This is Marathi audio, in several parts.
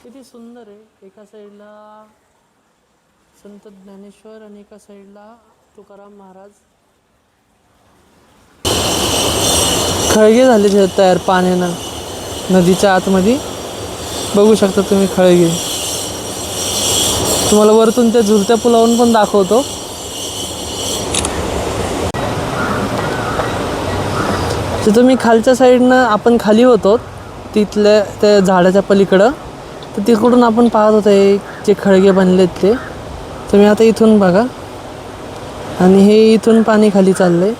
किती सुंदर आहे. एका साईडला संत ज्ञानेश्वर आणि एका साईडला तुकाराम महाराज. खळगे झाले तयार पाण्यानं नदीच्या आतमध्ये. बघू शकता तुम्ही खळगे. तुम्हाला वरतून त्या झुलत्या पुलावरून पण दाखवतो. तर तुम्ही खालच्या साईडनं आपण खाली होतो तिथल्या त्या झाडाच्या पलीकडं, तर तिकडून आपण पाहत होतो हे जे खळगे बनलेत ते. तुम्ही आता इथून बघा आणि हे इथून पाणी खाली चाललंय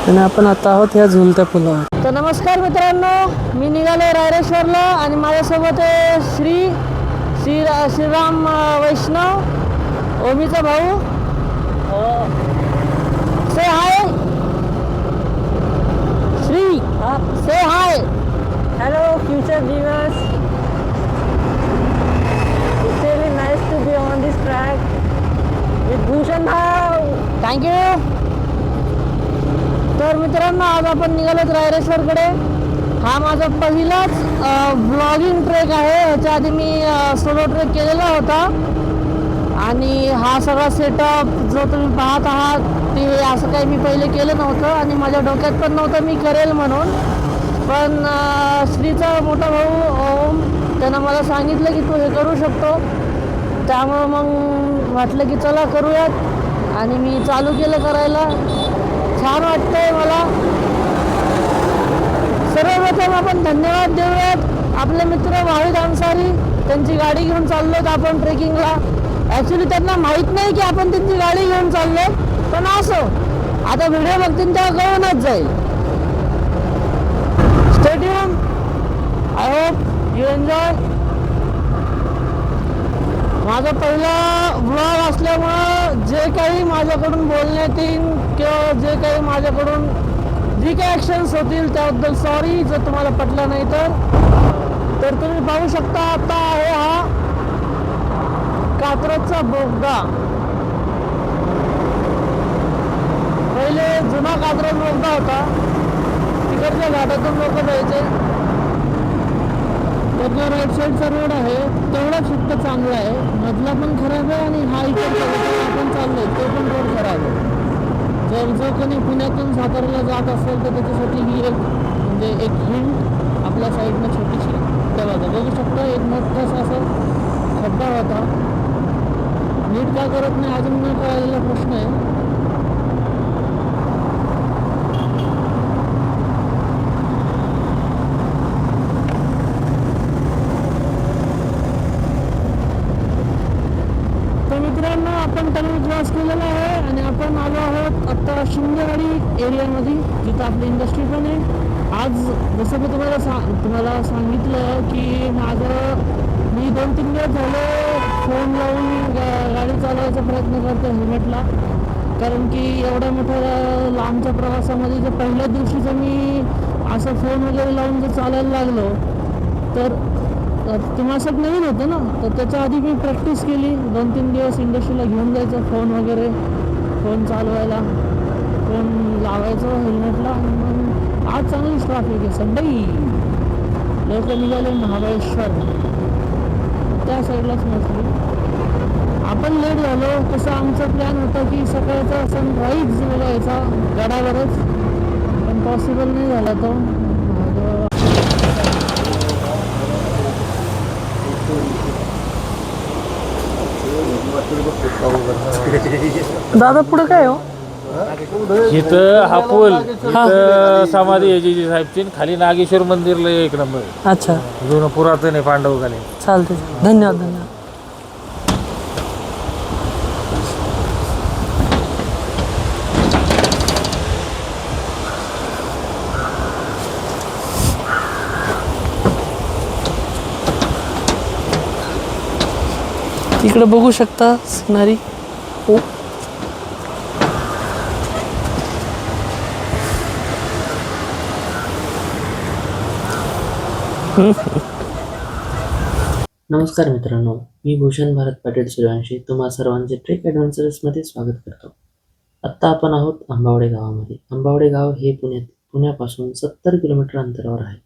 आणि आपण आता आहोत ह्या झुलत्या पुलावर. तर नमस्कार मित्रांनो, मी निघालो रायरेश्वरला आणि माझ्यासोबत आहे श्रीराम वैष्णव, ओमीचा भाऊ. Say hi Shri. Say hi. Hello future viewers. It's really nice to be on this track with Bhushan भाऊ. थँक्यू. तर मित्रांनो, आज आपण निघालोत रायरेश्वरकडे. हा माझा पहिलाच ब्लॉगिंग ट्रेक आहे. ह्याच्या आधी मी सोलो ट्रेक केलेला होता आणि हा सगळा सेटअप जो तुम्ही पाहत आहात ते असं काही मी पहिले केलं नव्हतं आणि माझ्या डोक्यात पण नव्हतं मी करेल म्हणून. पण श्रीचा मोठा भाऊ ओम त्यानं मला सांगितलं की तू हे करू शकतो, त्यामुळं मग वाटलं की चला करूयात आणि मी चालू केलं करायला. छान वाटतंय मला. सर्वप्रथम आपण धन्यवाद देऊयात आपले मित्र वाहिद अन्सारी. त्यांची गाडी घेऊन चाललोत आपण ट्रेकिंगला. ॲक्च्युली त्यांना माहीत नाही की आपण त्यांची गाडी घेऊन चाललो, पण असो, आता व्हिडिओ बघतील तेव्हा कळूनच जाईल. Stay tune. I hope you enjoy. माझा पहिला ब्लॉग असल्यामुळं जे काही माझ्याकडून बोलण्यात येईल किंवा जे काही माझ्याकडून जी काही ॲक्शन्स होतील त्याबद्दल सॉरी जर तुम्हाला पटलं नाही तर तुम्ही पाहू शकता. आता आहे हा कात्रजचा बोगदा. पहिले जुना कात्रज बोगदा होता. तिकडच्या घाटातून लोक जायचे. त्यातला राईट साईडचा रोड आहे तेवढाच फक्त चांगला आहे, मधला पण खराब आहे आणि हा इकडचा आपण चाललोय तो पण रोड खराब आहे. जर जो कोणी पुण्यातून साताऱ्याला जात असेल तर त्याच्यासाठी ही एक म्हणजे एक हिंट आपल्या साईडनं छोटीशी. तेव्हा बघू शकता एक मोठासा असा खड्डा होता. नीट का करत नाही अजून न कळलेला प्रश्न आहे. तर मित्रांनो, आपण टनल क्रॉस केलेला आहे आणि आपण आलो आहोत आत्ता शिंदेवाडी एरियामध्ये, जिथं आपली इंडस्ट्री पण आहे. आज जसं मी तुम्हाला सांगितलं की मी 2-3 दिवस झाले फोन लावून गाडी चालवायचा प्रयत्न करतो हेल्मेटला, कारण की एवढ्या मोठ्या लांबच्या प्रवासामध्ये जर पहिल्या दिवशीच मी असं फोन वगैरे लावून जर चालायला लागलो तर तुम्हाला नवीन होतं ना. तर त्याच्या आधी मी प्रॅक्टिस केली 2-3 दिवस. इंडस्ट्रीला घेऊन जायचं फोन वगैरे, फोन चालवायला, फोन लावायचं हेल्मेटला. मग आज चांगलीच ट्रॅफिक आहे. सध्याही लोक निघाले महाबळेश्वर त्या साईडलाच मोस्टली. आपण लेट झालो. तसं आमचा प्लॅन होता की सकाळचा सनराईज बघायचा गडावरच, पण पॉसिबल नाही झाला तो. दादा पुढे काय हो? इथं हा पूल, इथं समाधी आहे जी साहेबची. खाली नागेश्वर मंदिरला एक नंबर. अच्छा, जुनं पुरातन आहे पांडवकालीन. चालते. धन्यवाद धन्यवाद. इकडे बघू शकता सिनारी. हो, नमस्कार मित्रांनो, मी भूषण भारत पाटील सूर्यवंशी तुम्हा सर्वांचे ट्रेक ॲडव्हेंचर्समध्ये स्वागत करतो. आत्ता आपण आहोत आंबावडे गावामध्ये. आंबावडे गाव हे पुण्यापासून 70 किलोमीटर अंतरावर आहे.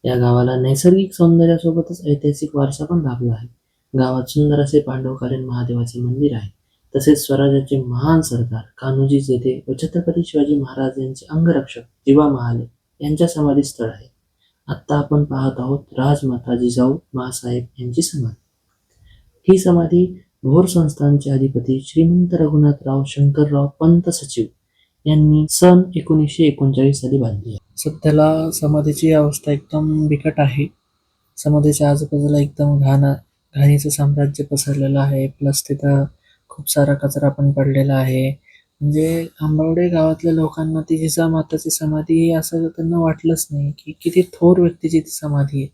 या गावाला नैसर्गिक सौंदर्यासोबतच ऐतिहासिक वारसा पण लाभला आहे. गावात सुंदर असे पांडवकालीन महादेवाचे मंदिर आहे. तसेच स्वराज्याचे महान सरदार कान्होजी जेधे व छत्रपती शिवाजी महाराज यांचे अंगरक्षक जिवा महाले यांच्या समाधी स्थळ आहे. आता आपण पाहत आहोत राजमाता जिजाऊ माँसाहेब यांची समाधी. ही समाधी भोर संस्थानचे अधिपती श्रीमंत रघुनाथराव शंकरराव पंत सचिव यांनी सन 1939 साली बांधली आहे. सध्याला समाधीची अवस्था एकदम बिकट आहे. समाधीच्या आजूबाजूला एकदम घाणीचं साम्राज्य पसरलेलं आहे. प्लस तिथं खूप सारा कचरा पण पडलेला आहे. म्हणजे आंबवडे गावातल्या लोकांना ती जिजामाताची समाधी ही असं त्यांना वाटलंच नाही की किती थोर व्यक्तीची ती समाधी आहे.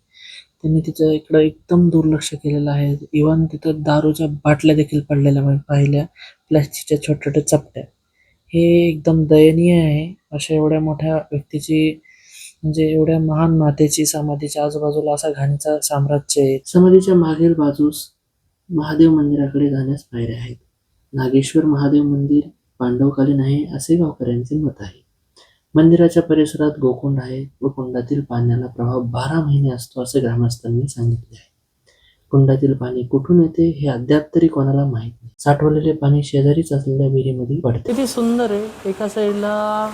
त्यांनी तिचं इकडं एकदम दुर्लक्ष केलेलं आहे. इव्हन तिथं दारूच्या बाटल्या देखील पडलेल्या पाहिल्या, प्लास्टिकच्या छोट्या छोट्या चपट्या. हे एकदम दयनीय आहे. अशा एवढ्या मोठ्या व्यक्तीची म्हणजे एवढ्या महान मातेची समाधीच्या आजूबाजूला असा घाणीचा साम्राज्य आहे. समाधीच्या मागील बाजूस महादेव मंदिराकडे जाण्यास पायऱ्या आहेत. नागेश्वर महादेव मंदिर पांडवकालीन आहे असे गावकऱ्यांचे मत आहे. मंदिराच्या परिसरात गोकुंड आहे व कुंडातील पाण्याला प्रवाह 12 महिने असतो असे ग्रामस्थांनी सांगितले आहे. कुंडातील पाणी कुठून येते हे अद्याप तरी कोणाला माहीत नाही. साठवलेले पाणी शेजारीच असलेल्या विहिरीमध्ये पडते. किती सुंदर आहे. एका साईडला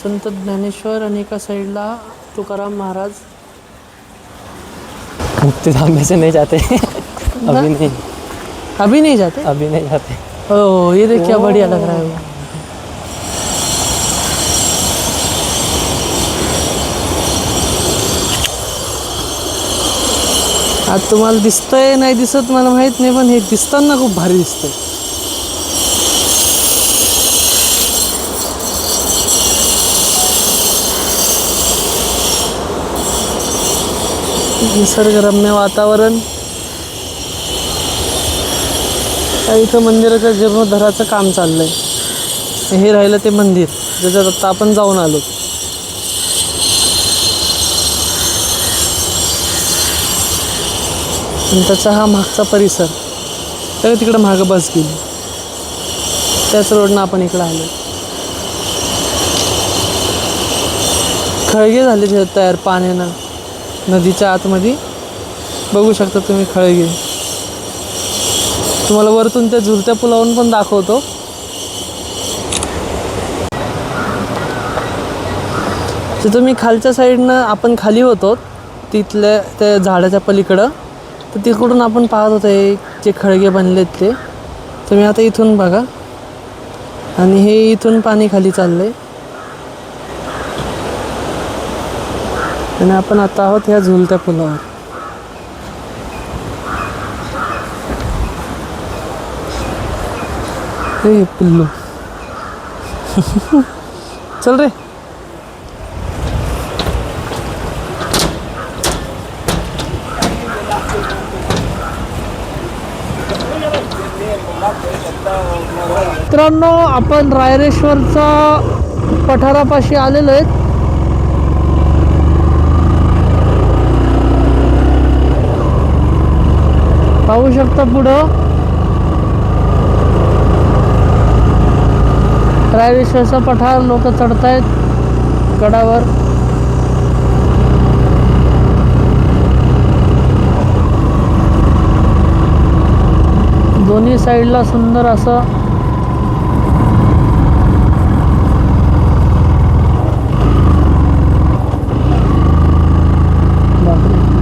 संत ज्ञानेश्वर आणि एका साईडला तुकाराम महाराज. मुक्ति धाम में से नहीं जाते अभी नहीं अभी नहीं जाते? अभी नहीं जाते। ओ ये देख क्या बढ़िया लग रहा है वो. आज तुम्हाला दिसतंय नाही दिसत मला माहित नाही, पण हे दिसताना खूप भारी दिसतंय. निसर्गरम्य वातावरण. इथं मंदिराच्या जीर्णोद्धाराचं काम चाललंय. हे राहिलं ते मंदिर ज्याच्यात आता आपण जाऊन आलो. आणि त्याचा हा मागचा परिसर. तर तिकडं मागं बस गेली, त्याच रोडनं आपण इकडं आलो. खळगे झाले तयार पाण्यानं नदीच्या आतमध्ये. बघू शकता तुम्ही खळगे. तुम्हाला वरतून त्या झुलत्या पुलावरून पण दाखवतो. तर तुम्ही खालच्या साईडनं आपण खाली होतो तिथल्या त्या झाडाच्या पलीकडं, तर तिकडून आपण पाहत होतो हे जे खळगे बनलेत ते. तुम्ही आता इथून बघा आणि हे इथून पाणी खाली चाललंय. आणि आपण आता आहोत ह्या झुलत्या पुलावर. हे पिल्लू चल रे. मित्रांनो, आपण रायरेश्वरचा पठारापाशी आलेलो आहेत. पाहू शकता पुढं रायरेश्वरचा पठार. लोक चढतायत गडावर. दोन्ही साईडला सुंदर असं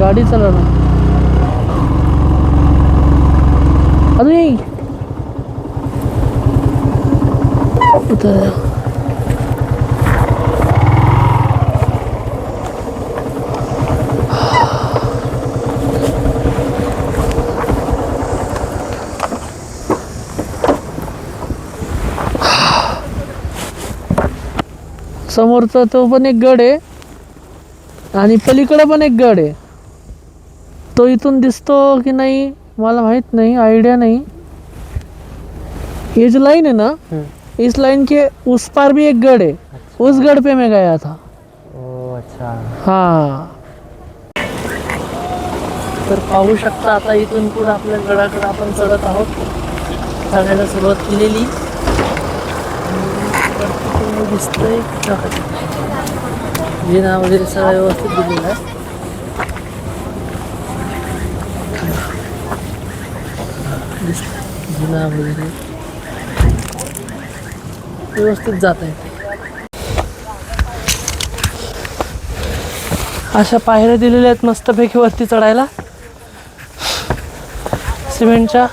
गाडी चालवणार. अरे समोरचा तो पण एक गड आहे आणि पलीकडे पण एक गड आहे. तो इथून दिसतो की नाही मला माहित नाही, आइडिया नहीं. ये जो लाइन है ना, इस लाइन के उस पार भी एक गढ़ है. उस गढ़ पे मैं गया था. ओ अच्छा. हाँ, तर पाहू शकता आता इथून पुढे आपल्या गडाकडे आपण चढत आहोत. चढायला सुरुवात केलेली. दिसतंय जिना वगैरे सगळं व्यवस्थित दिलेलं आहे. जिना वगैरे व्यवस्थित जात आहे. अशा पायऱ्या दिलेल्या आहेत मस्तपैकी वरती चढायला सिमेंटच्या.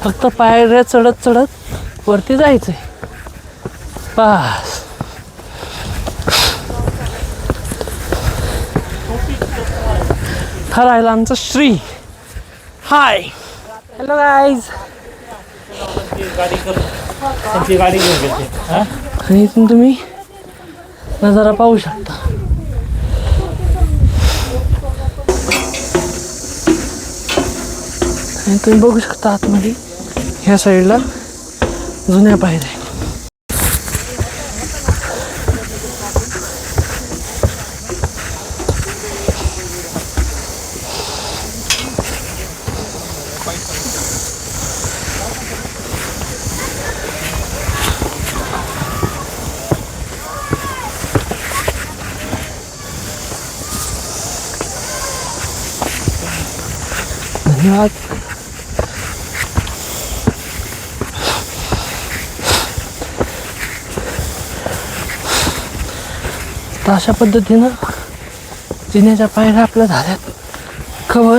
फक्त पायऱ्या चढत चढत वरती जायचंय बस. हा राहिला आमचा श्री. Hi hello guys. आणि इथून तुम्ही नजारा पाहू शकता. आणि तुम्ही बघू शकता आतमध्ये ह्या साईडला जुन्या पायऱ्या. धन्यवाद. तर अशा पद्धतीनं जिन्याच्या पायऱ्या आपल्या झाल्यात कवर.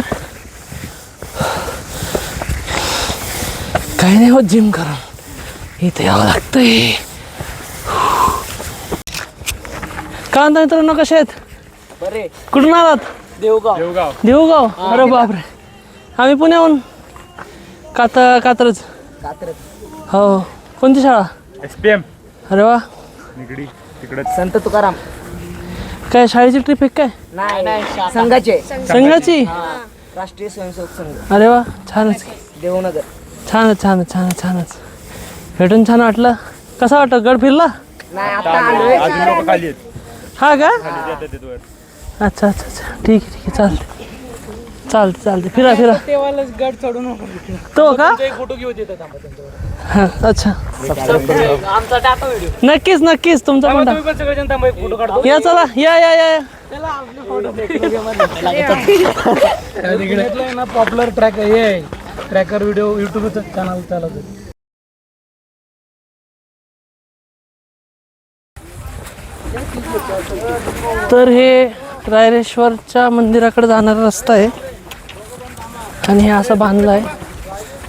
काही नाही होत जिम करून इथे यावं लागतंय. का मित्रांनो कसे आहेत? बरे. कुठून आलात? देवगाव. देऊगाव. अरे बापरे. आम्ही पुण्याहून कात्रज. हो. कोणती शाळा? SPM अरे वा. निगडी तिकडे. संत तुकाराम. काय शाळेची ट्रिप आहे काय? नाही संघाचे. संघाची? राष्ट्रीय स्वयंसेवक संघ अरे वा. छानच. देवनगर. छानच. भेटून छान वाटलं. कसा वाटतं? गड फिरला? नाही आता आलोय. अजून लोक खाली आहेत. हा का? खाली जातात तिथं वर. अच्छा. ठीक आहे. चालते. फिरा. गड चढून तो का? फोटो घेऊ देतात. हा. अच्छा. आमचा टाका व्हिडिओ. नक्कीच तुमचा पण तुम्ही पण सगळेजण थांबा, एक फोटो काढतो. या चला. या. ना पॉप्युलर ट्रॅक आहे. ट्रॅकर व्हिडिओ युट्यूब चॅनल चालवतो. तर हे रायरेश्वरच्या मंदिराकडे जाणारा रस्ता आहे आणि हे असं बांधलं आहे.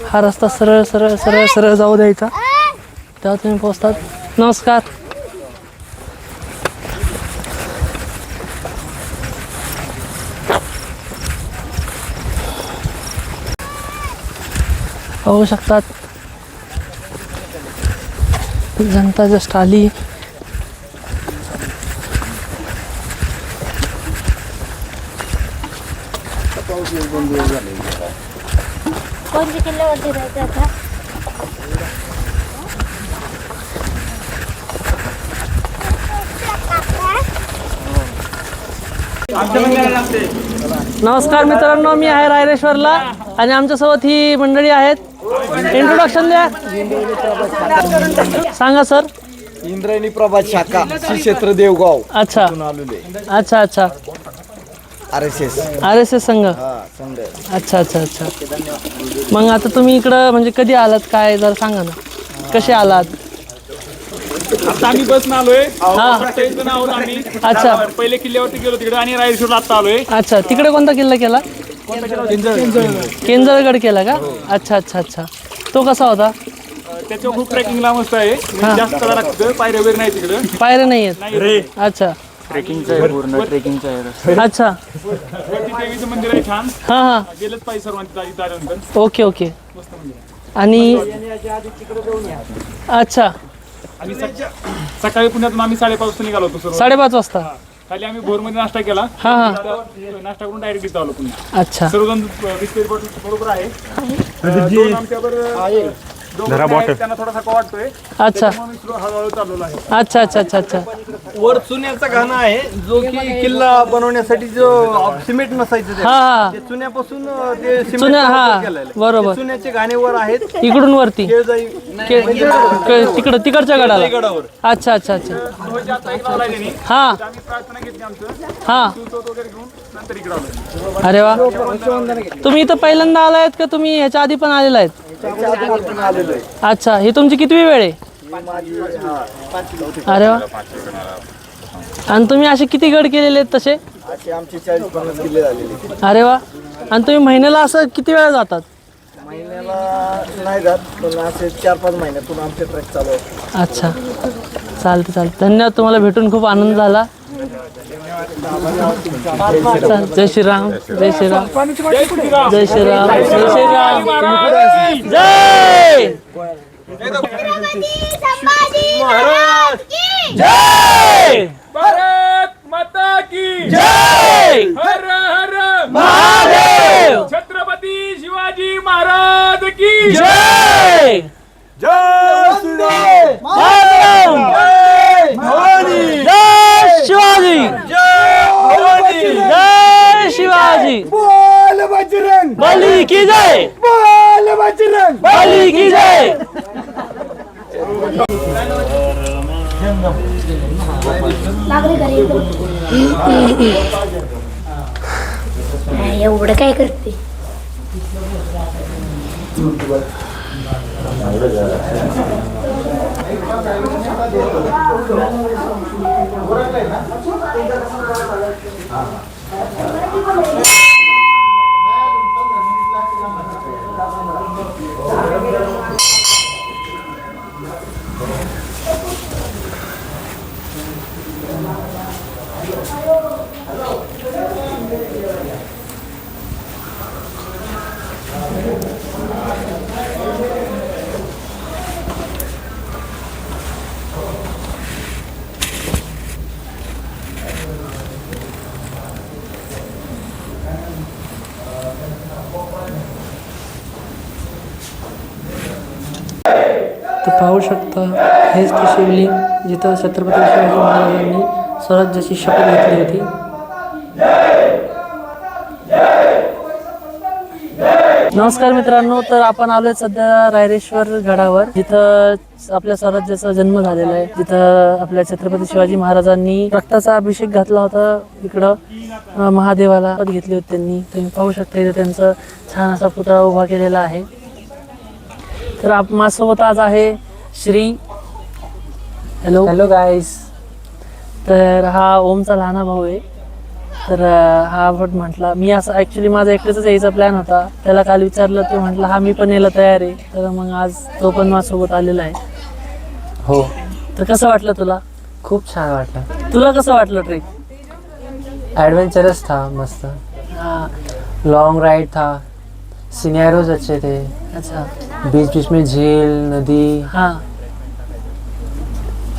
हा रस्ता सरळ जाऊ द्यायचा, तेव्हा तुम्ही पोहोचतात. नमस्कार. पाहू शकतात जनता जस्ट आली. कोणत्या किल्ल्यावरती राहायचं आता? नमस्कार मित्रांनो, मी आहे रायरेश्वरला आणि आमच्यासोबत ही मंडळी आहेत. इंट्रोडक्शन द्या. सांगा सर. इंद्रायणी प्रभात शाखा श्री क्षेत्र देवगाव. अच्छा. RSS संघ. अच्छा. मग आता तुम्ही इकडं म्हणजे कधी आलात, काय जरा सांगा ना, कसे आलात? आता आम्ही बस आलोय. हा. जण आहोत आम्ही. अच्छा. पहिले किल्ल्यावरती गेलो तिकडे आणि रायरेश्वरला आता आलोय. अच्छा. तिकडे कोणता किल्ला केला? केंजळगड केला का? अच्छा. तो कसा होता? त्याच्यावर खूप ट्रेकिंगला मस्त आहे. जास्त चढा लागतं, पायऱ्या वगैरे नाही तिकडे. पायऱ्या नाही आहेत? अच्छा. ट्रेकिंगचं आहे, पूर्ण ट्रेकिंगचं आहे. अच्छा. वरती देवीचं मंदिर आहे छान. हा. गेलंच पाहिजे सर्वांनी तिथं आल्यानंतर. ओके. आणि अच्छा. आणि सकाळी पुण्यातून आम्ही 5:30 वाजता निघालो होतो. 5:30 वाजता. खाली आम्ही भोरमध्ये नाश्ता केला. हा. नाश्ता करून डायरेक्ट इथं आलो पुन्हा. अच्छा. सर्वजण बिस्किट बरोबर आहे. दोन आमच्यावर दोघं आहेत, त्यांना थोडासा का वाटतोय अच्छा त्यामुळे मी slow हळूहळू चालवलो आहे. अच्छा अच्छा अच्छा अच्छा वर चुन्याचा घाणा आहे जो की किल्ला बनवण्यासाठी जो सिमेंट नसायचं ते. हा हा ते चुन्यापासून ते सिमेंट चुन्या, हा, केलेलं आहे. बरोबर. ते चुन्याचे घाणे वर आहेत इकडून वरती केळजाई तिकडं तिकडच्या गडाला गडावर. अच्छा अच्छा अच्छा ध्वज आता एक लावलाय त्यांनी. हा आम्ही प्रार्थना घेतली आमचं हा सूत वगैरे घेऊन नंतर इकडे आलो. अरे वा तुम्ही इथं पहिल्यांदा आलायत का तुम्ही ह्याच्या आधी पण आलेला आहेत त्याच्या आधी पण आलेलो आहे. अच्छा ही तुमची कितवी वेळ आहे अरे वा आणि तुम्ही असे किती गड केलेले आहेत तसे असे आमचे 40-50 किल्ले झालेले. अरे वा आणि तुम्ही महिन्याला असं किती वेळा जातात महिन्याला नाही जात पण असे 4-5 महिन्यातून आमचे ट्रेक चालू असतात. अच्छा चालते चालते धन्यवाद तुम्हाला भेटून खूप आनंद झाला जय श्रीराम जय श्रीराम जय श्रीराम जय श्रीराम जय जय भारत माता की जय हर हर महादेव छत्रपती शिवाजी महाराज की जय महादेव जय शिवाजी जय शिवाजी बली की जय बली की जय लागले घरी एवढं काय करते तर पाहू शकता हेच ते शिवलिंग जिथं छत्रपती शिवाजी महाराजांनी स्वराज्याची शपथ घेतली होती. नमस्कार मित्रांनो तर आपण आलोय सध्या रायरेश्वर गडावर जिथं आपल्या स्वराज्याचा जन्म झालेला आहे जिथं आपल्या छत्रपती शिवाजी महाराजांनी रक्ताचा अभिषेक घातला होता इकडं महादेवाला शपथ घेतली होती त्यांनी तुम्ही पाहू शकता इथं त्यांचं छान असा पुतळा उभा केलेला आहे तर माझ्यासोबत आज आहे श्री हॅलो हॅलो गाईस. तर हा ओमचा लहाना भाऊ आहे तर हा पण म्हटला मी असं ॲक्च्युली माझा एकट्याचाच यायचा प्लॅन होता त्याला काल विचारलं तो म्हटलं हा मी पण यायला तयार आहे तर मग आज तो पण माझ्यासोबत आलेला आहे हो तर कसं वाटलं तुला खूप छान वाटलं. तुला कसं वाटलं ट्रेक एडवेंचरस था मस्त. लॉन्ग राइड था. सिनेरियोज अच्छे थे. अच्छा बीच बीच में झील नदी हां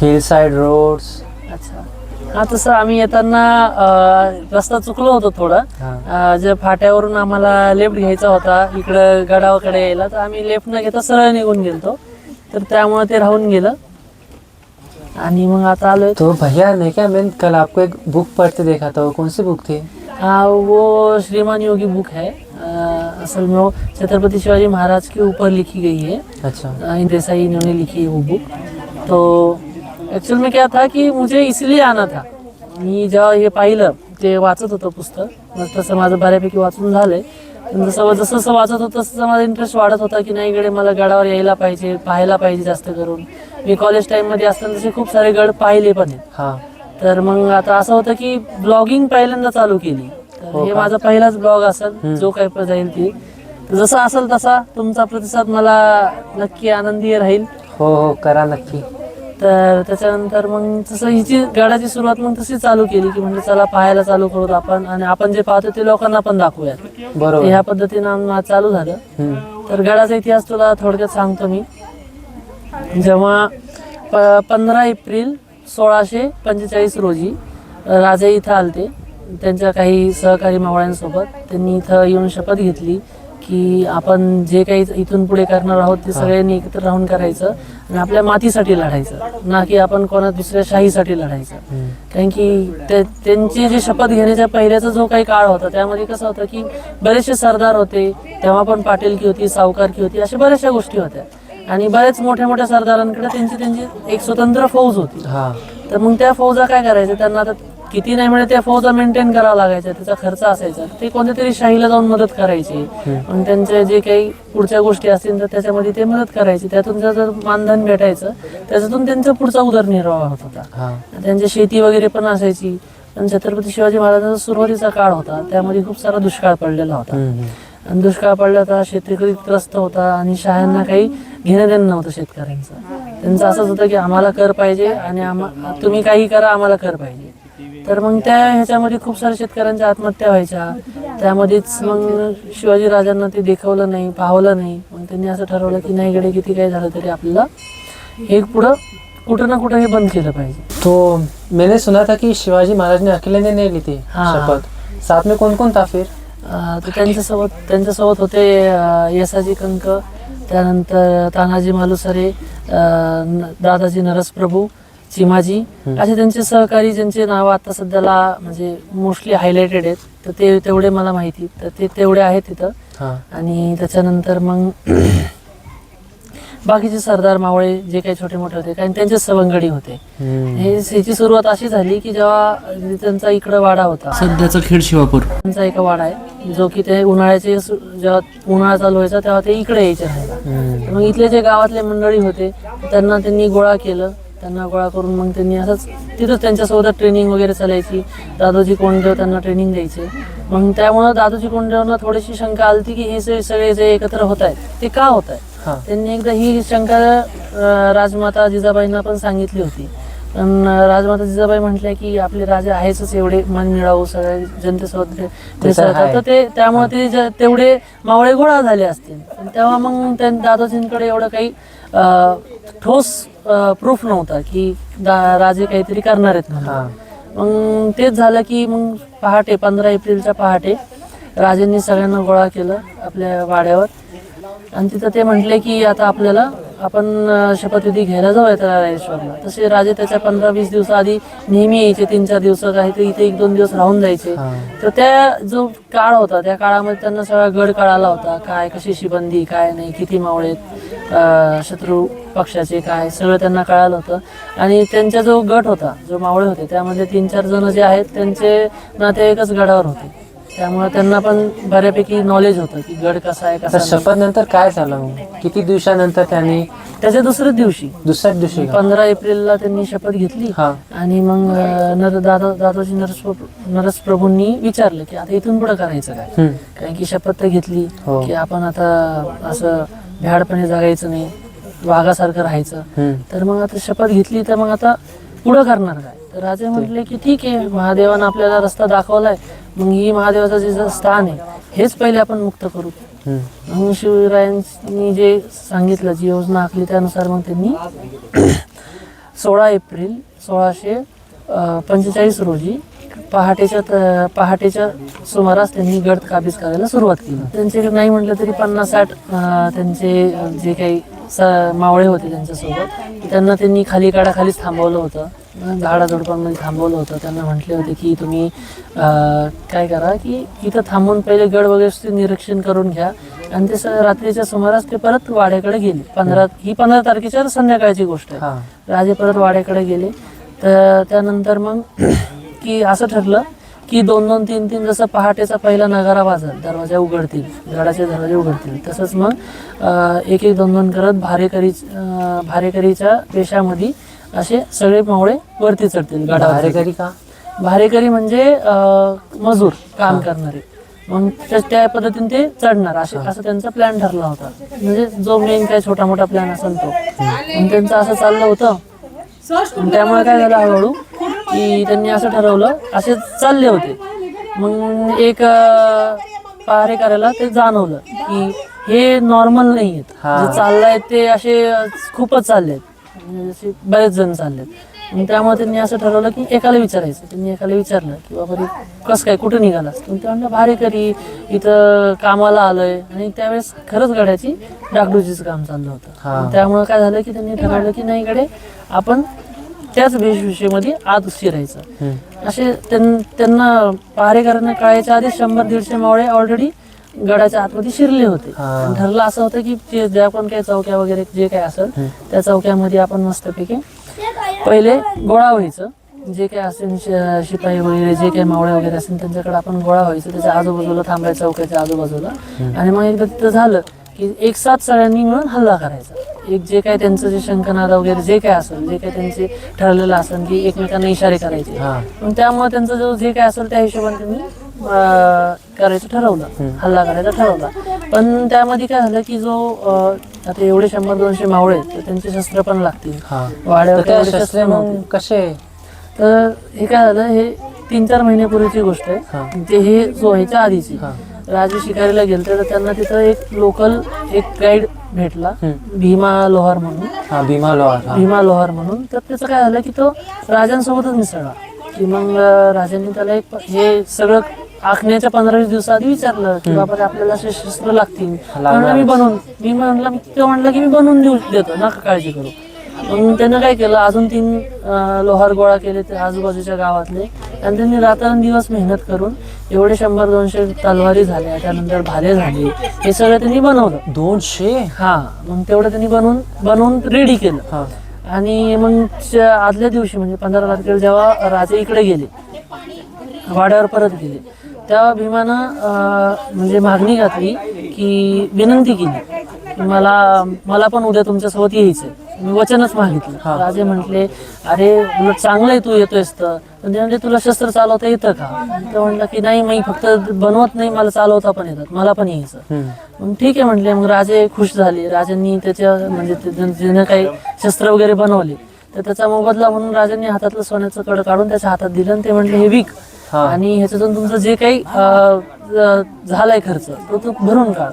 हिल साइड रोड्स. अच्छा हा तसं आम्ही येताना रस्ता चुकलो होतो थोडं ज्या फाट्यावरून आम्हाला लेफ्ट घ्यायचा होता इकडं गडावाकडे यायला तर आम्ही लेफ्ट न घेता सरळ निघून गेलतो तर त्यामुळे ते राहून गेलं आणि मग आता आलोय. तो भैया ने क्या मैं कल आपको एक बुक पढ़ते देखा था वो कौन सी बुक थी. वो श्रीमान योगी बुक है असल में वो छत्रपति शिवाजी महाराज के ऊपर लिखी गई है. अच्छा देसाई इन्होंने लिखी है वो बुक. तो ॲक्च्युअल में क्या था की मुझे इसलिए आना था मी जेव्हा हे पाहिलं ते वाचत होतं पुस्तक मग तसं माझं बऱ्यापैकी वाचून झालंय पण जसं जसं वाचत होतं तसं माझा इंटरेस्ट वाढत होता की नाही गडे मला गडावर यायला पाहिजे पाहायला पाहिजे जास्त करून. मी कॉलेज टाईममध्ये असताना तसे खूप सारे गड पाहिले पण आहेत. हाँ तर मग आता असं होतं की ब्लॉगिंग पहिल्यांदा चालू केली तर हे माझा पहिलाच ब्लॉग असेल जो काही जाईल ती जसा असेल तसा तुमचा प्रतिसाद मला नक्की आनंदी राहील. हो हो करा नक्की. तर त्याच्यानंतर मग तसं हिची गडाची सुरुवात मग तशी चालू केली की म्हणजे चला पाहायला चालू करूत आपण आणि आपण जे पाहतो ते लोकांना पण दाखवूयात. बरोबर. ह्या पद्धतीनं चालू झालं. तर गडाचा इतिहास तुला थोडक्यात सांगतो मी. जेव्हा 15 एप्रिल 1645 रोजी राजे इथं आलते त्यांच्या काही सहकारी मावळ्यांसोबत त्यांनी इथं येऊन शपथ घेतली की आपण जे काही इथून पुढे करणार आहोत ते सगळ्यांनी एकत्र राहून करायचं आणि आपल्या मातीसाठी लढायचं, ना की आपण कोणा दुसऱ्या शाहीसाठी लढायचं. कारण की त्यांची जी शपथ घेण्याच्या पहिल्याचा जो काही काळ होता त्यामध्ये कसं होतं की बरेचसे सरदार होते, तेव्हा पण पाटीलकी होती, सावकारकी होती, अशा बऱ्याचशा गोष्टी होत्या आणि बरेच मोठ्या मोठ्या सरदारांकडे त्यांची एक स्वतंत्र फौज होती. तर मग त्या फौजा काय करायच्या, त्यांना आता किती नाही म्हणजे त्या फौजा मेंटेन करावा लागायच्या, त्याचा खर्च असायचा, ते कोणत्या तरी शाहीला जाऊन मदत करायची. मग त्यांच्या जे काही पुढच्या गोष्टी असतील तर त्याच्यामध्ये ते मदत करायची, त्यातून जर मानधन भेटायचं त्याच्यातून त्यांचा पुढचा उदरनिर्वाह होत होता. त्यांची शेती वगैरे पण असायची. पण छत्रपती शिवाजी महाराजांचा सुरुवातीचा काळ होता त्यामध्ये खूप सारा दुष्काळ पडलेला होता आणि दुष्काळ पडला होता, शेतकरी त्रस्त होता आणि शाळांना काही घेणं देणं नव्हतं शेतकऱ्यांचं. त्यांचं असंच होतं की आम्हाला कर पाहिजे आणि तुम्ही काही करा, आम्हाला कर पाहिजे. तर मग त्या ह्याच्यामध्ये खूप साऱ्या शेतकऱ्यांच्या आत्महत्या व्हायच्या. त्यामध्येच मग शिवाजी राजांना ते देखवलं नाही, पाहवलं नाही. मग त्यांनी असं ठरवलं की नाही गडे, किती काही झालं तरी आपल्याला हे पुढं कुठं ना कुठं हे बंद केलं पाहिजे. तो मैंने सुना था कि शिवाजी महाराज ने अकेले ने नहीं ली थी शपथ, साथ में कौन कौन था फिर? तर त्यांच्यासोबत होते येसाजी कंक, त्यानंतर तानाजी मालुसरे, दादाजी नरसप्रभू, चिमाजी, असे त्यांचे सहकारी ज्यांचे नाव आता सध्याला म्हणजे मोस्टली हायलाइटेड आहेत. तर ते तेवढे मला माहिती, तर ते तेवढे आहेत तिथं. आणि त्याच्यानंतर मग बाकीचे सरदार मावळे जे काही छोटे मोठे होते कारण त्यांचे सवंगडी होते. ह्याची सुरुवात अशी झाली की जेव्हा त्यांचा इकडं वाडा होता, सध्याचा खेड शिवापूर, त्यांचा एक वाडा आहे जो की ते उन्हाळ्याचे जेव्हा उन्हाळा चालू व्हायचा तेव्हा ते इकडे यायचे राहायला. मग इथले जे गावातले मंडळी होते त्यांना त्यांनी गोळा केलं. त्यांना गोळा करून मग त्यांनी असंच तिथंच त्यांच्यासोबत ट्रेनिंग वगैरे चालायची. दादोजी कोंडदेव त्यांना ट्रेनिंग द्यायचे. मग त्यामुळं दादोजी कोंडदेवांना थोडीशी शंका आली की हे सगळे जे एकत्र होत आहेत ते का होत आहे. त्यांनी एकदा ही शंका राजमाता जिजाबाईंना पण सांगितली होती. पण राजमाता जिजाबाई म्हटल्या की आपले राजे आहेतच एवढे मन मिळावू, सगळ्या जनतेसोबत मिसळतात, तर ते त्यामुळे ते तेवढे मावळे गोळा झाले असतील. तेव्हा मग त्या दादोजींकडे एवढं काही ठोस प्रूफ नव्हता की राजे काहीतरी करणार आहेत म्हणून. मग तेच झालं की मग पहाटे 15 एप्रिलच्या पहाटे राजांनी सगळ्यांना गोळा केलं आपल्या वाड्यावर आणि तिथं ते म्हटले की आता आपण शपथविधी घ्यायला जाऊयात रायरेश्वरला. तसे राजे त्याच्या 15-20 दिवसाआधी नेहमी यायचे, 3-4 दिवस काहीतरी इथे 1-2 दिवस राहून जायचे. तर त्या जो काळ होता त्या काळामध्ये त्यांना सगळा गड कळाला होता, काय कशी शिबंदी, काय नाही, किती मावळे आहेत, शत्रू पक्षाचे काय, सगळं त्यांना कळालं होतं. आणि त्यांचा जो गट होता, जो मावळे होते त्यामध्ये 3-4 जण जे आहेत त्यांचे नातेवाईकच गडावर होते. त्यामुळे त्यांना पण बऱ्यापैकी नॉलेज होतं की गड कसा आहे कसा. शपथ नंतर काय झालं, किती दिवसानंतर त्यांनी? त्याच्या दुसऱ्याच दिवशी 15 एप्रिलला त्यांनी शपथ घेतली. आणि मग दादोजी नरसप्रभूंनी विचारलं की आता इथून पुढे करायचं काय. कारण की शपथ तर घेतली की आपण आता असं भ्याडपणे जगायचं नाही, वाघासारखं राहायचं. तर मग आता शपथ घेतली तर मग आता पुढं करणार काय. तर राजे म्हटले की ठीक आहे, महादेवानं आपल्याला रस्ता दाखवलाय, मग ही महादेवाचं जे स्थान आहे हेच पहिले आपण मुक्त करू. मग शिवरायांनी जे सांगितलं, जी योजना आखली त्यानुसार मग त्यांनी 16 एप्रिल 1645 रोजी पहाटेच्या सुमारास त्यांनी गड काबीज करायला सुरुवात केली. त्यांचे नाही म्हटलं तरी 50-60 त्यांचे जे काही मावळे होते त्यांच्यासोबत, त्यांना त्यांनी खालीच थांबवलं होतं, झाडाझुडपांमध्ये थांबवलं होतं. त्यांना म्हटले होते की तुम्ही काय करा की इथं थांबून पहिले गड वगैरे निरीक्षण करून घ्या. आणि ते रात्रीच्या सुमारास ते परत वाड्याकडे गेले. 15 तारखेच्या संध्याकाळची गोष्ट आहे. राजे परत वाड्याकडे गेले. तर त्यानंतर मग की असं ठरलं की 2-2, 3-3 जसं पहाटेचा पहिला नगारा वाजल, दरवाजा उघडतील, गडाचे दरवाजे उघडतील, तसंच मग 1-1, 2-2 करत भारेकरीच्या वेशामध्ये असे सगळे मावळे वरती चढतील गडावर. भारेकरी का? भारेकरी म्हणजे मजूर, काम करणारे. मग त्या पद्धतीने ते चढणार असं त्यांचा प्लॅन ठरला होता. म्हणजे जो मेन काय छोटा मोठा प्लॅन असेल तो. मग त्यांचं असं चाललं होतं. त्यामुळे काय झालं, हळूहळू की त्यांनी असं ठरवलं, असे चालले होते. मग एक पहारेकऱ्याला ते जाणवलं की हे नॉर्मल नाही आहेत, जे चाललंय ते असे खूपच चाललेत, बरेच जण चाललेत. मग त्यामुळे त्यांनी असं ठरवलं की एकाला विचारायचं. त्यांनी एकाला विचारलं की बाबा रे कसं काय कुठं निघालास? मग ते म्हणलं भाडेकरी इथं कामाला आलोय. आणि त्यावेळेस खरंच गड्याची डागडुजीचं काम चाललं होतं. मग त्यामुळे काय झालं की त्यांनी ठरवलं की नाही गडे आपण त्याच वेशभूषेमध्ये आत शिरायचं. असे त्यांना पहारेकरांना कळायच्या आधी 100-150 मावळे ऑलरेडी गडाच्या आतमध्ये शिरले होते. आणि ठरलं असं होतं की ज्या पण काही चौक्या वगैरे जे काय असेल त्या चौक्यामध्ये आपण मस्तपैकी पहिले गोळा व्हायचं. जे काही असेल शिपाई वगैरे जे काही मावळे वगैरे असेल त्यांच्याकडे आपण गोळा व्हायचं, त्याच्या आजूबाजूला थांबायचं चौक्याच्या आजूबाजूला. आणि मग एकदा तिथं झालं की एक साथ सगळ्यांनी मिळून हल्ला करायचा. एक जे काय त्यांचं जे शंखनाद वगैरे जे काय असेल जे काय त्यांचे ठरलेलं असेल की एकमेकांना इशारे करायचे. मग त्यामुळे त्यांचं जो जे काय असेल त्या हिशोबाने त्यांनी करायचं ठरवलं, हल्ला करायचा ठरवला. पण त्यामध्ये काय झालं की जो आता एवढे 100-200 मावळे तर त्यांचे शस्त्र पण लागतील वाड्यावर शस्त्र मग कसे? तर हे काय झालं, हे 3-4 महिन्यापूर्वीची गोष्ट आहे. ते हे जो व्हायच्या आधीची राजे शिकारीला गेले तर त्यांना तिथं एक लोकल एक गाईड भेटला भीमा लोहार म्हणून. भीमा लोहार म्हणून. तर त्याचं काय झालं की तो राजांसोबतच मिसळला. की मग राजांनी त्याला एक हे सगळं आखण्याच्या 15-20 दिवसाआधी विचारलं की बाबा आपल्याला असे शस्त्र लागतील. मी म्हणलं की मी बनवून देतो, नका काळजी करू. मग त्यानं काय केलं, अजून 3 लोहार गोळा केले ते आजूबाजूच्या गावातले. आणि त्यांनी रात्रंदिवस मेहनत करून एवढे 100-200 तलवारी झाल्या, त्यानंतर भाले झाले, हे सगळं त्यांनी बनवलं. 200? हा. मग तेवढं त्यांनी बनवून रेडी केलं. आणि मग आदल्या दिवशी म्हणजे 15 तारखेला जेव्हा राजे इकडे गेले वाड्यावर परत गेले तेव्हा भीमानं म्हणजे मागणी घातली की विनंती केली मला पण उद्या तुमच्यासोबत यायचंय. मी वचनच मागितलं. राजे म्हटले अरे उलट चांगलंय तू येतोयस तर. म्हणजे तुला शस्त्र चालवता येतं का? तर म्हटलं की नाही मी फक्त बनवत नाही, मला चालवता पण येतात, मला पण यायचं. मग ठीक आहे म्हटले. मग राजे खुश झाले. राजांनी त्याच्या म्हणजे ज्यानं काही शस्त्र वगैरे बनवले तर त्याचा मोबदला म्हणून राजांनी हातातलं सोन्याचं कड काढून त्याच्या हातात दिलं. आणि ते म्हटले हे विक आणि ह्याच्यातून तुमचं जे काही झालाय खर्च तो भरून काढ.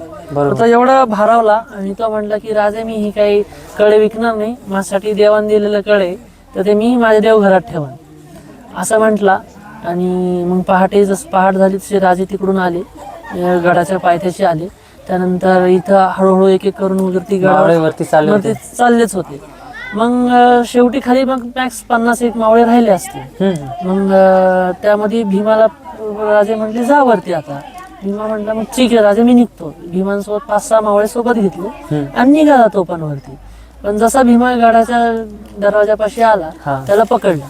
तो एवढा भारावला आणि तो म्हटला की राजे मी ही काही कळे विकणार नाही, माझ्यासाठी देवान दिलेलं कळे तर ते मी माझ्या देवघरात ठेवन असं म्हटला. आणि मग पहाट झाली तसे राजे तिकडून आले, गडाच्या पायथ्याशी आले. त्यानंतर इथं हळूहळू एक एक करून वरती गडावरती चाललेच होते. मग शेवटी खाली मग मॅक्स 50-1 मावळे राहिले असते. मग त्यामध्ये भीमाला राजे म्हटले जा वरती आता. भीमा म्हटला मग ठीक आहे राजे मी निघतो. भीमांसोबत 5-6 मावळे सोबत घेतले आणि निघाला तो पण वरती. पण जसा भीमा गडाच्या दरवाजापाशी आला त्याला पकडला.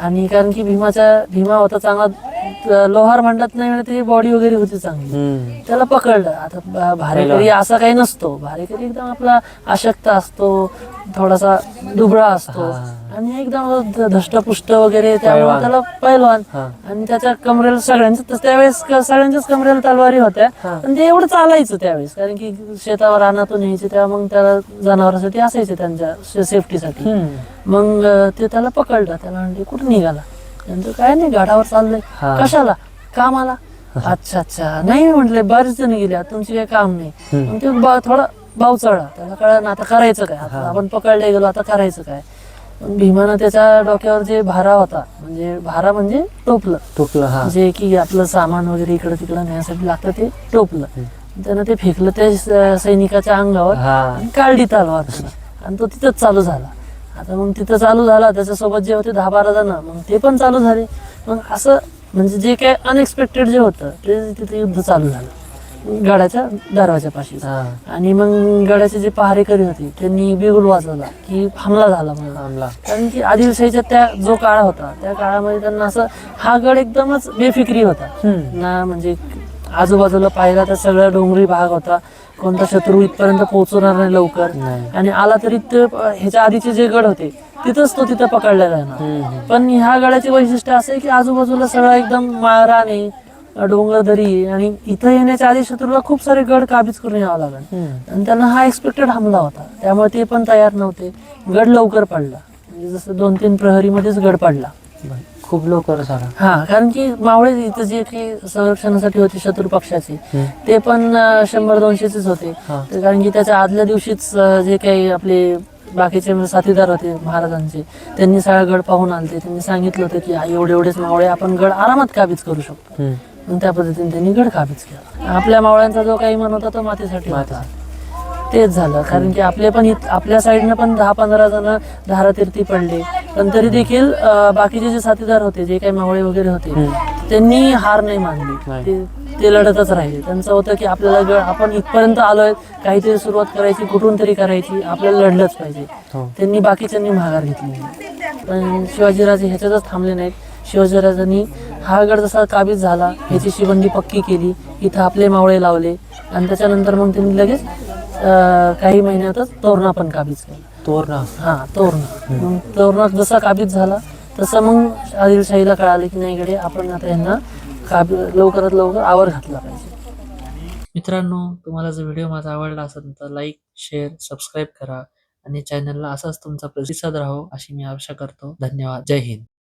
आणि कारण की भीमा होता चांगला लोहार म्हणतात नाही म्हणजे त्याची बॉडी वगैरे होती चांगली. त्याला पकडलं. आता भारेकरी असा काही नसतो, भारेकरी एकदम आपला अशक्त असतो, थोडासा दुबळा असतो आणि एकदम धष्टपुष्ट वगैरे. त्यामुळे त्याला पैलवान. आणि त्याच्या कमरेला त्यावेळेस सगळ्यांच्याच कमरेला तलवारी होत्या. पण ते एवढं चालायचं त्यावेळेस कारण की शेतावर रानातून यायचे तेव्हा मग त्याला जनावरांसाठी असायचे त्यांच्या सेफ्टीसाठी. मग ते त्याला पकडलं. त्याला म्हणजे कुठं निघाला? नंतर काय नाही गडावर चाललंय. कशाला? कामाला. अच्छा नाही म्हटले बरेच जण गेले तुमची काही काम नाही. मग ते थोडा भाव चढला. त्याला कळलं आता करायचं काय, आता आपण पकडले गेलो आता करायचं काय. भीमानं त्याच्या डोक्यावर जे भारा होता म्हणजे टोपलं जे की आपलं सामान वगैरे इकडं तिकडं नेण्यासाठी लागतं ते टोपलं. त्यानं ते फेकलं त्या सैनिकाच्या अंगावर आणि काढली तलवार आणि तो तिथंच चालू झाला. आता मग तिथं चालू झाला त्याच्यासोबत जे होते 10-12 जण मग ते पण चालू झाले. मग असं म्हणजे जे काय अनएक्सपेक्टेड जे होतं ते तिथे युद्ध चालू झालं गडाच्या दरवाजापाशी. आणि मग गडाचे जे पहारेकरी होते त्यांनी बिगुल वाजवला की हमला झाला म्हणून. कारण की आदिलशाहीच्या त्या जो काळ होता त्या काळामध्ये त्यांना असं हा गड एकदमच बेफिक्री होता ना. म्हणजे आजूबाजूला पाहिला तर सगळं डोंगरी भाग होता, कोणता शत्रू इथपर्यंत पोहोचणार नाही लवकर. आणि आला तरी ह्याच्या आधीचे जे गड होते तिथंच तो तिथं पकडला जाणार. पण ह्या गडाचे वैशिष्ट्य असं आहे की आजूबाजूला सगळं एकदम माळरान डोंगरदरी आणि इथं येण्याच्या आधी शत्रूला खूप सारे गड काबीज करून यावं लागेल. आणि त्यांना हा एक्सपेक्टेड हमला होता त्यामुळे ते पण तयार नव्हते. गड लवकर पडला म्हणजे जसं 2-3 प्रहरीमध्येच गड पडला. खूप लवकर झाला. कारण की मावळे इथं जे काही संरक्षणासाठी होते शत्रू पक्षाचे ते पण 100-200 होते. कारण की त्याच्या आदल्या दिवशीच जे काही आपले बाकीचे साथीदार होते महाराजांचे, त्यांनी सगळा गड पाहून आलते. त्यांनी सांगितलं होतं की एवढे एवढेच मावळे आपण गड आरामात काबीज करू शकतो. मग त्या पद्धतीने त्यांनी गड काबीज केला. आपल्या मावळ्यांचा जो काही मन होता तो मातीसाठी होता. तेच झालं, कारण की आपले पण आपल्या साईडनं पण 10-15 जण धारातीर्थी पडले, पण तरी देखील बाकीचे जे साथीदार होते, जे काही मावळे वगैरे होते, त्यांनी हार नाही मानली. ते लढतच राहिले. त्यांचं होतं की आपल्याला आपण इथपर्यंत आलोय, काहीतरी सुरुवात करायची, कुठून तरी करायची, आपल्याला लढलंच पाहिजे. त्यांनी बाकीच्यांनी माघार घेतली. पण शिवाजीराजे ह्याच्यातच थांबले नाहीत. शिवाजीराजांनी हा गड जसा काबीज झाला, ह्याची शिबंडी पक्की केली, इथं आपले मावळे लावले, आणि त्याच्यानंतर मग त्यांनी लगेच काही महिन्यातच तोरणा पण काबीज केला. तोरणा. तोरणा. मग तोरणा जसा काबीज झाला तसं मग आदिलशाहीला कळाले की नाही गडे, आपण आता यांना लवकरात लवकर आवर घातला पाहिजे. मित्रांनो, तुम्हाला जर व्हिडिओ माझा आवडला असेल तर लाईक, शेअर, सबस्क्राईब करा आणि चॅनलला असाच तुमचा प्रतिसाद राहो अशी मी आशा करतो. धन्यवाद. जय हिंद.